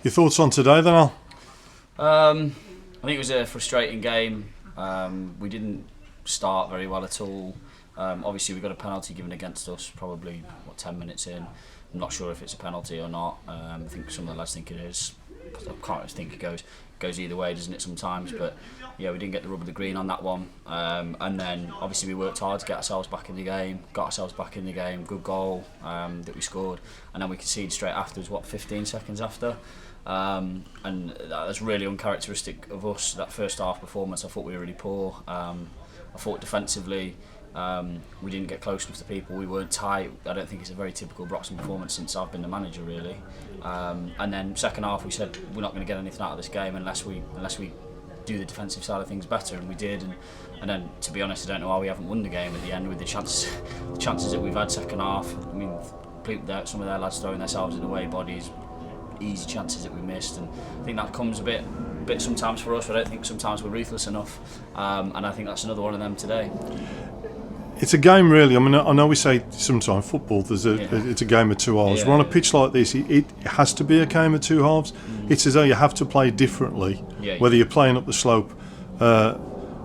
Your thoughts on today then, Al? I think it was a frustrating game. We didn't start very well at all. Obviously, we got a penalty given against us probably 10 minutes in. I'm not sure if it's a penalty or not. I think some of the lads think it is. I can't always think it goes either way, doesn't it, sometimes? But yeah, we didn't get the rub of the green on that one. And then obviously we worked hard to get ourselves back in the game. Got ourselves back in the game. Good goal that we scored, and then we conceded straight afterwards. 15 seconds after. And that was really uncharacteristic of us. That first half performance, I thought we were really poor. I thought defensively, we didn't get close enough to people. We weren't tight. I don't think it's a very typical Broxton performance since I've been the manager, really. And then second half, we said we're not going to get anything out of this game unless we do the defensive side of things better, and we did. And then, to be honest, I don't know why we haven't won the game at the end with the chances that we've had second half. I mean, some of their lads throwing themselves in the way bodies. Easy chances that we missed, and I think that comes a bit sometimes for us. I don't think sometimes we're ruthless enough, and I think that's another one of them today. It's a game, really. I mean, I know we say sometimes football, it's a game of two halves. But on a pitch like this, it has to be a game of two halves. It's as though you have to play differently, whether you're playing up the slope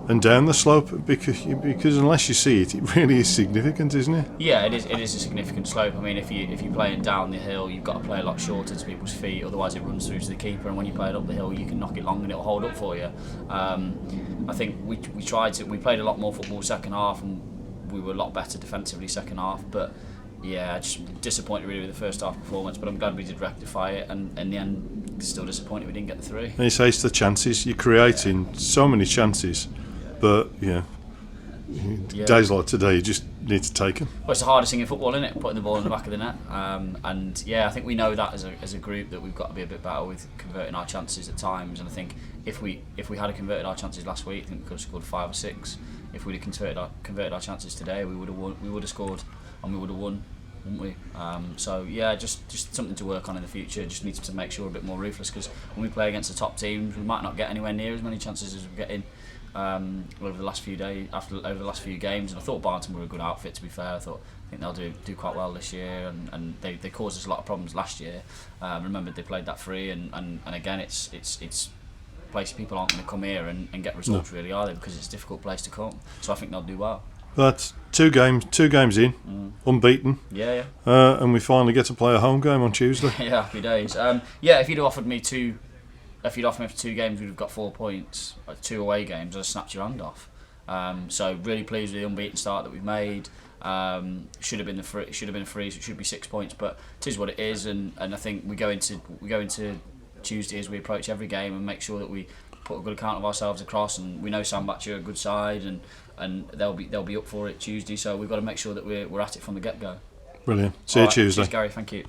and down the slope, because unless you see it, it really is significant, isn't it? Yeah, it is a significant slope. I mean, if you're playing down the hill, you've got to play a lot shorter to people's feet, otherwise it runs through to the keeper, and when you play it up the hill, you can knock it long and it'll hold up for you. I think we played a lot more football second half, and we were a lot better defensively second half, but yeah, just disappointed really with the first half performance, but I'm glad we did rectify it, and in the end, still disappointed we didn't get the three. And you say it's the chances, you're creating so many chances, but days like today, you just need to take them. Well, it's the hardest thing in football, isn't it? Putting the ball in the back of the net. And yeah, I think we know that as a group that we've got to be a bit better with converting our chances at times. And I think if we had converted our chances last week, I think we could have scored 5 or 6. If we'd have converted our chances today, we would have scored, and we would have won, wouldn't we? So yeah, just something to work on in the future. Just need to make sure we're a bit more ruthless, because when we play against the top teams, we might not get anywhere near as many chances as we're getting. Over the last few games, and I thought Barnton were a good outfit. To be fair, I think they'll do quite well this year, and they caused us a lot of problems last year. Remember, they played that free, and again, it's a place people aren't going to come here and get results, really, are they? Because it's a difficult place to come. So I think they'll do well. That's two games in, unbeaten. Yeah. And we finally get to play a home game on Tuesday. Yeah, happy days. If you'd offered me for 2 games, we'd have got 4 points. 2 away games, I'd have snapped your hand off. So really pleased with the unbeaten start that we've made. Should have been a free, so it should be 6 points, but it is what it is. And I think we go into Tuesday as we approach every game and make sure that we put a good account of ourselves across. And we know Sandbach are a good side, and they'll be up for it Tuesday. So we've got to make sure that we're at it from the get go. Brilliant. See you Tuesday. Cheers, Gary. Thank you.